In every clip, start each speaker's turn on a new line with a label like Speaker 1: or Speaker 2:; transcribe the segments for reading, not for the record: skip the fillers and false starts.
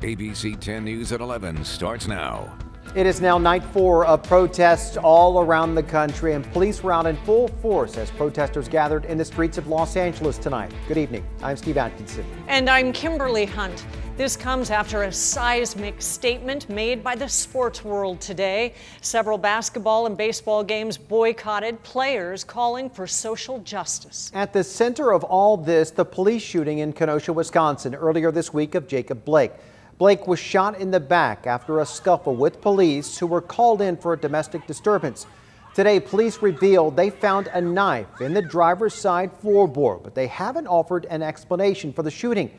Speaker 1: ABC 10 News at 11 starts now.
Speaker 2: It is now night 4 of protests all around the country, and police were out in full force as protesters gathered in the streets of Los Angeles tonight. Good evening. I'm Steve Atkinson.
Speaker 3: And I'm Kimberly Hunt. This comes after a seismic statement made by the sports world today. Several basketball and baseball games boycotted, players calling for social justice.
Speaker 2: At the center of all this, the police shooting in Kenosha, Wisconsin earlier this week of Jacob Blake. Blake was shot in the back after a scuffle with police who were called in for a domestic disturbance. Today, police revealed they found a knife in the driver's side floorboard, but they haven't offered an explanation for the shooting.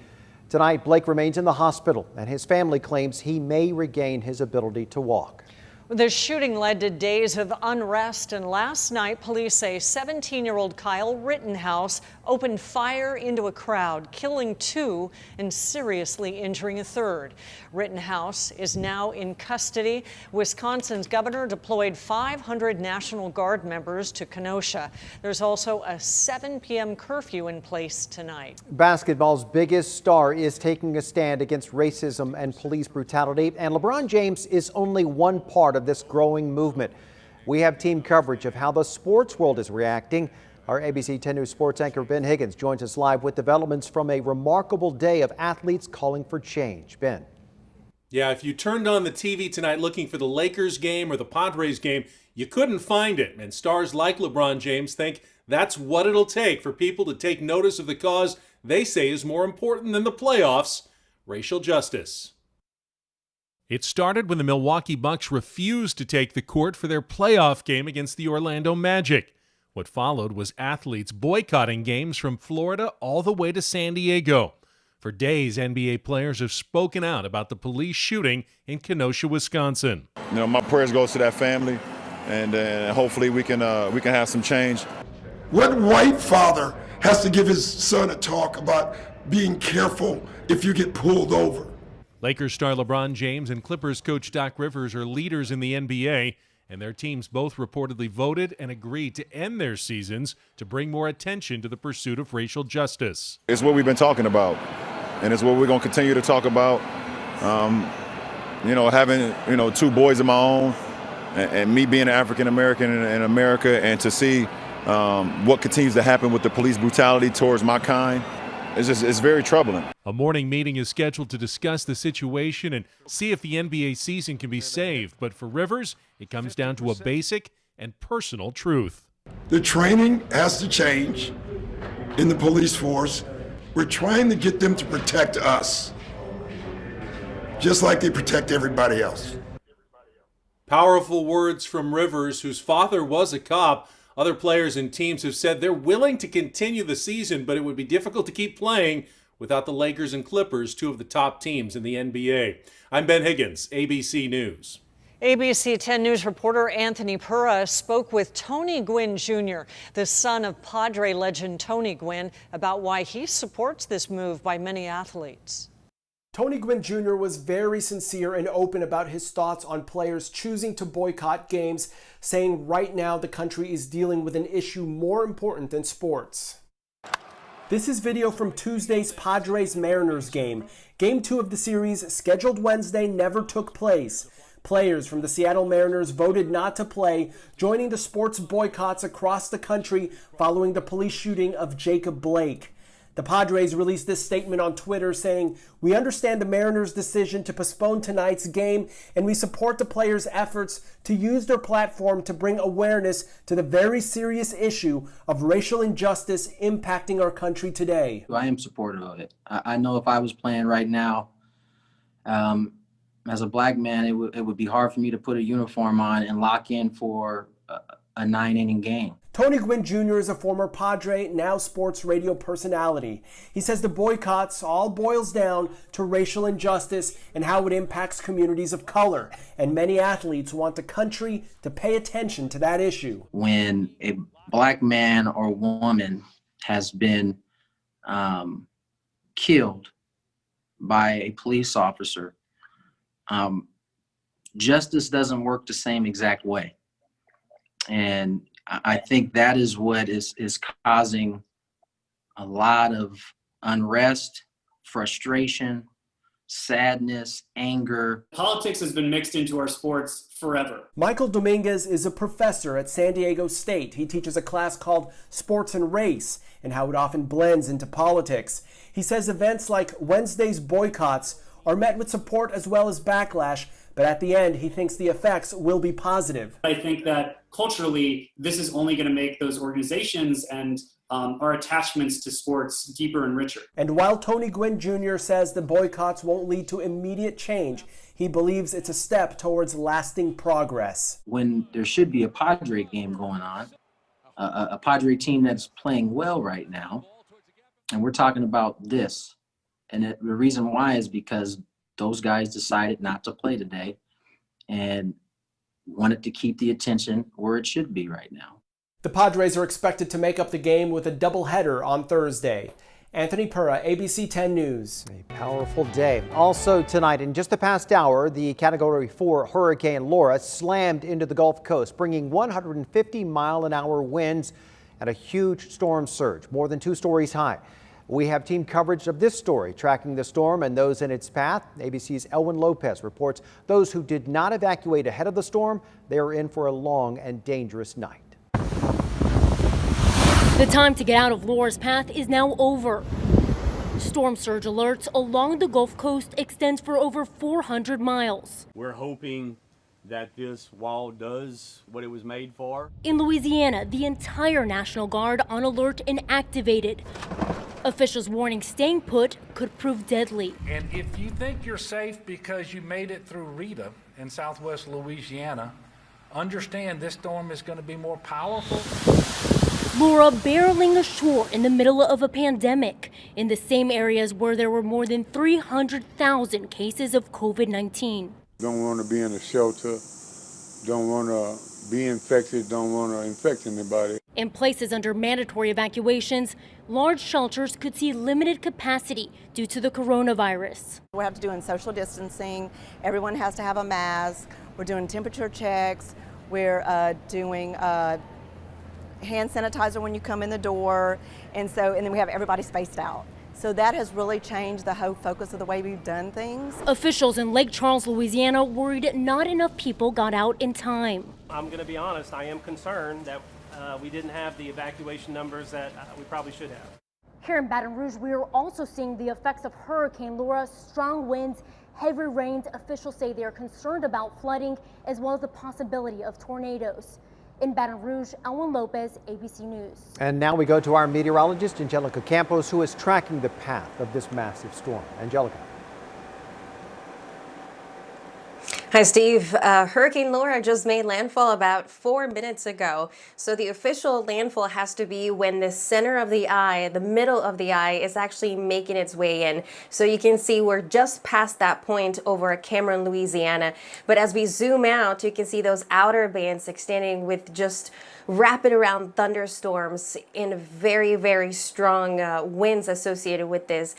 Speaker 2: Tonight, Blake remains in the hospital, and his family claims he may regain his ability to walk.
Speaker 3: The shooting led to days of unrest, and last night police say 17-year-old Kyle Rittenhouse opened fire into a crowd, killing 2 and seriously injuring a 3rd. Rittenhouse is now in custody. Wisconsin's governor deployed 500 National Guard members to Kenosha. There's also a 7 p.m. curfew in place tonight.
Speaker 2: Basketball's biggest star is taking a stand against racism and police brutality, and LeBron James is only one part of this growing movement. We have team coverage of how the sports world is reacting. Our ABC 10 News sports anchor Ben Higgins joins us live with developments from a remarkable day of athletes calling for change. Ben.
Speaker 4: Yeah, if you turned on the TV tonight looking for the Lakers game or the Padres game, you couldn't find it. And stars like LeBron James think that's what it'll take for people to take notice of the cause they say is more important than the playoffs: racial justice. It started when the Milwaukee Bucks refused to take the court for their playoff game against the Orlando Magic. What followed was athletes boycotting games from Florida all the way to San Diego. For days, NBA players have spoken out about the police shooting in Kenosha, Wisconsin.
Speaker 5: You know, my prayers goes to that family, and hopefully we can have some change.
Speaker 6: What white father has to give his son a talk about being careful if you get pulled over?
Speaker 4: Lakers star LeBron James and Clippers coach Doc Rivers are leaders in the NBA, and their teams both reportedly voted and agreed to end their seasons to bring more attention to the pursuit of racial justice.
Speaker 5: It's what we've been talking about, and it's what we're going to continue to talk about. Having 2 boys of my own, and me being an African American in America, and to see what continues to happen with the police brutality towards my kind. It's very troubling.
Speaker 4: A morning meeting is scheduled to discuss the situation and see if the NBA season can be saved. But for Rivers, it comes down to a basic and personal truth.
Speaker 6: The training has to change in the police force. We're trying to get them to protect us, just like they protect everybody else.
Speaker 4: Powerful words from Rivers, whose father was a cop. Other players and teams have said they're willing to continue the season, but it would be difficult to keep playing without the Lakers and Clippers, 2 of the top teams in the NBA. I'm Ben Higgins, ABC News.
Speaker 3: ABC 10 News reporter Anthony Pura spoke with Tony Gwynn Jr., the son of Padre legend Tony Gwynn, about why he supports this move by many athletes.
Speaker 7: Tony Gwynn Jr. was very sincere and open about his thoughts on players choosing to boycott games, saying right now the country is dealing with an issue more important than sports. This is video from Tuesday's Padres-Mariners game. Game 2 of the series, scheduled Wednesday, never took place. Players from the Seattle Mariners voted not to play, joining the sports boycotts across the country following the police shooting of Jacob Blake. The Padres released this statement on Twitter saying, "We understand the Mariners' decision to postpone tonight's game, and we support the players' efforts to use their platform to bring awareness to the very serious issue of racial injustice impacting our country today."
Speaker 8: I am supportive of it. I know if I was playing right now, as a black man, it would be hard for me to put a uniform on and lock in for a 9-inning game.
Speaker 7: Tony Gwynn Jr. is a former Padre, now sports radio personality. He says the boycotts all boils down to racial injustice and how it impacts communities of color. And many athletes want the country to pay attention to that issue.
Speaker 8: When a black man or woman has been killed by a police officer, justice doesn't work the same exact way. And I think that is what is causing a lot of unrest, frustration, sadness, anger.
Speaker 9: Politics has been mixed into our sports forever.
Speaker 7: Michael Dominguez is a professor at San Diego State. He teaches a class called Sports and Race and how it often blends into politics. He says events like Wednesday's boycotts are met with support as well as backlash, but at the end, he thinks the effects will be positive.
Speaker 9: I think that culturally, this is only going to make those organizations and our attachments to sports deeper and richer.
Speaker 7: And while Tony Gwynn Jr. says the boycotts won't lead to immediate change, he believes it's a step towards lasting progress.
Speaker 8: When there should be a Padre game going on, a Padre team that's playing well right now, and we're talking about this, and the reason why is because those guys decided not to play today and wanted to keep the attention where it should be right now.
Speaker 7: The Padres are expected to make up the game with a doubleheader on Thursday. Anthony Pura, ABC 10 News.
Speaker 2: A powerful day. Also tonight, in just the past hour, the Category 4 Hurricane Laura slammed into the Gulf Coast, bringing 150-mile-an-hour winds and a huge storm surge, more than 2 stories high. We have team coverage of this story, tracking the storm and those in its path. ABC's Elwin Lopez reports those who did not evacuate ahead of the storm, they are in for a long and dangerous night.
Speaker 10: The time to get out of Laura's path is now over. Storm surge alerts along the Gulf Coast extend for over 400 miles.
Speaker 11: We're hoping that this wall does what it was made for.
Speaker 10: In Louisiana, the entire National Guard on alert and activated. Officials warning staying put could prove deadly.
Speaker 12: And if you think you're safe because you made it through Rita in southwest Louisiana, understand this storm is going to be more powerful.
Speaker 10: Laura barreling ashore in the middle of a pandemic in the same areas where there were more than 300,000 cases of COVID-19.
Speaker 13: Don't want to be in a shelter, don't want to be infected, don't want to infect anybody.
Speaker 10: In places under mandatory evacuations, large shelters could see limited capacity due to the coronavirus.
Speaker 14: We have to do social distancing. Everyone has to have a mask. We're doing temperature checks. We're doing hand sanitizer when you come in the door. And then we have everybody spaced out. So that has really changed the whole focus of the way we've done things.
Speaker 10: Officials in Lake Charles, Louisiana worried not enough people got out in time.
Speaker 15: I'm going to be honest, I am concerned that we didn't have the evacuation numbers that we probably should have.
Speaker 10: Here in Baton Rouge, we are also seeing the effects of Hurricane Laura, strong winds, heavy rains. Officials say they are concerned about flooding as well as the possibility of tornadoes. In Baton Rouge, Elwin Lopez, ABC News.
Speaker 2: And now we go to our meteorologist, Angelica Campos, who is tracking the path of this massive storm. Angelica.
Speaker 16: Hi, Steve. Hurricane Laura just made landfall about 4 minutes ago. So the official landfall has to be when the center of the eye, the middle of the eye, is actually making its way in. So you can see we're just past that point over Cameron, Louisiana. But as we zoom out, you can see those outer bands extending with just rapid around thunderstorms and very, very strong winds associated with this.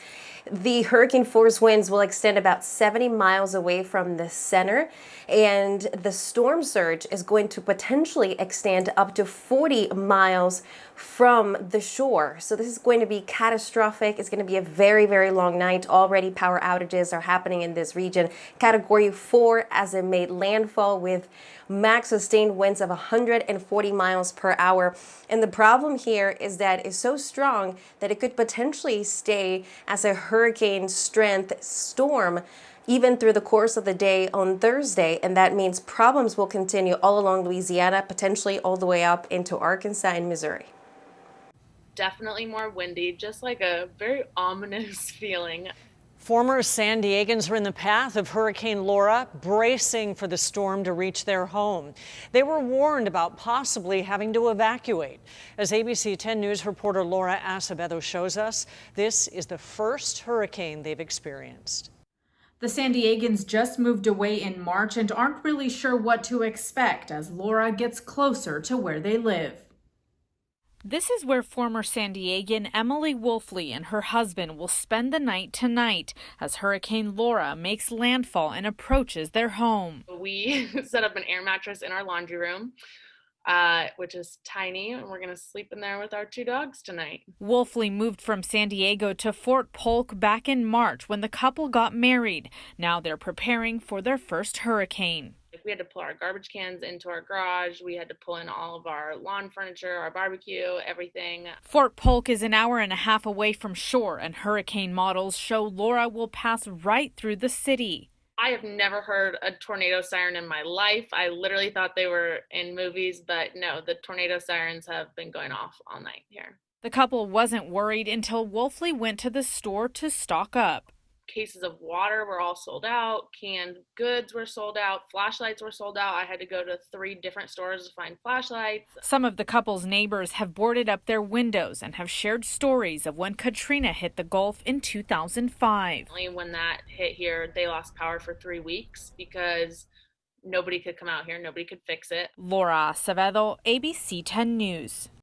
Speaker 16: The hurricane force winds will extend about 70 miles away from the center, and the storm surge is going to potentially extend up to 40 miles from the shore. So this is going to be catastrophic. It's going to be a very, very long night. Already power outages are happening in this region. Category 4 as it made landfall with max sustained winds of 140 miles per hour. And the problem here is that it's so strong that it could potentially stay as a hurricane strength storm even through the course of the day on Thursday. And that means problems will continue all along Louisiana, potentially all the way up into Arkansas and Missouri.
Speaker 17: Definitely more windy, just like a very ominous feeling.
Speaker 3: Former San Diegans are in the path of Hurricane Laura, bracing for the storm to reach their home. They were warned about possibly having to evacuate. As ABC 10 News reporter Laura Acevedo shows us, this is the first hurricane they've experienced.
Speaker 18: The San Diegans just moved away in March and aren't really sure what to expect as Laura gets closer to where they live. This is where former San Diegan Emily Wolfley and her husband will spend the night tonight as Hurricane Laura makes landfall and approaches their home.
Speaker 17: We set up an air mattress in our laundry room. which is tiny, and we're going to sleep in there with our 2 dogs tonight.
Speaker 18: Wolfley moved from San Diego to Fort Polk back in March when the couple got married. Now they're preparing for their first hurricane.
Speaker 17: We had to pull our garbage cans into our garage. We had to pull in all of our lawn furniture, our barbecue, everything.
Speaker 18: Fort Polk is an hour and a half away from shore, and hurricane models show Laura will pass right through the city.
Speaker 17: I have never heard a tornado siren in my life. I literally thought they were in movies, but no, the tornado sirens have been going off all night here.
Speaker 18: The couple wasn't worried until Wolfley went to the store to stock up.
Speaker 17: Cases of water were all sold out, canned goods were sold out, flashlights were sold out. I had to go to 3 different stores to find flashlights.
Speaker 18: Some of the couple's neighbors have boarded up their windows and have shared stories of when Katrina hit the Gulf in 2005.
Speaker 17: When that hit here, they lost power for 3 weeks because nobody could come out here, nobody could fix it.
Speaker 18: Laura Acevedo, ABC 10 News.